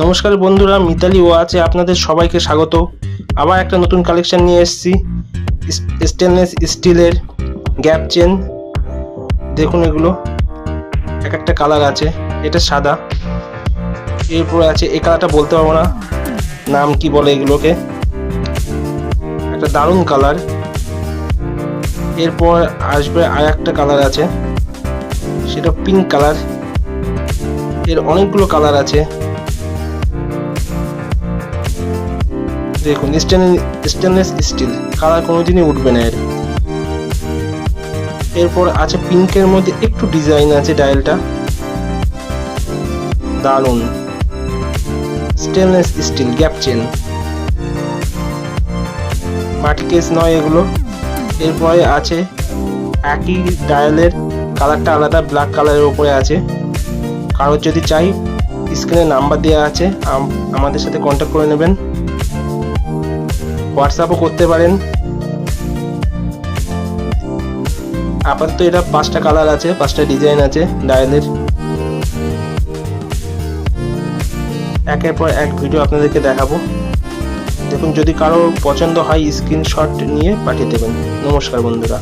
নমস্কার বন্ধুরা, মিতালি ওয়াচে আপনাদের সবাইকে স্বাগত। আবার একটা নতুন কালেকশন নিয়ে এসেছি। স্টেনলেস স্টিলের গ্যাপ চেন। দেখুন, এগুলো এক একটা কালার আছে। এটা সাদা, এরপরে আছে এই কালারটা বলতে পারবো না নাম কি বলে এগুলোকে। একটা দারুণ কালার। এরপর আসবে আর একটা কালার আছে, সেটা পিঙ্ক কালার। এর অনেকগুলো কালার আছে। দেখুন, স্টেনলেস স্টিল, কালার কোনোদিনই উঠবে না এর। এরপর আছে পিঙ্কের মধ্যে একটু ডিজাইন আছে, ডায়ালটা দারুন। স্টেনলেস স্টিল গ্যাপ চেন, মাটি কেস নয় এগুলো। এরপরে আছে একই ডায়ালের, কালারটা আলাদা, ব্ল্যাক কালারের উপরে আছে। কারোর যদি চাই, স্ক্রিনে নাম্বার দেওয়া আছে, আমাদের সাথে কন্ট্যাক্ট করে নেবেন। হোয়াটসঅ্যাপও করতে পারেন। আপাতত এটা 5টা কালার আছে, 5টা ডিজাইন আছে ডায়ালের। একের পর এক ভিডিও আপনাদেরকে দেখাবো। দেখুন, যদি কারো পছন্দ হয় স্ক্রিনশট নিয়ে পাঠিয়ে দেবেন। নমস্কার বন্ধুরা।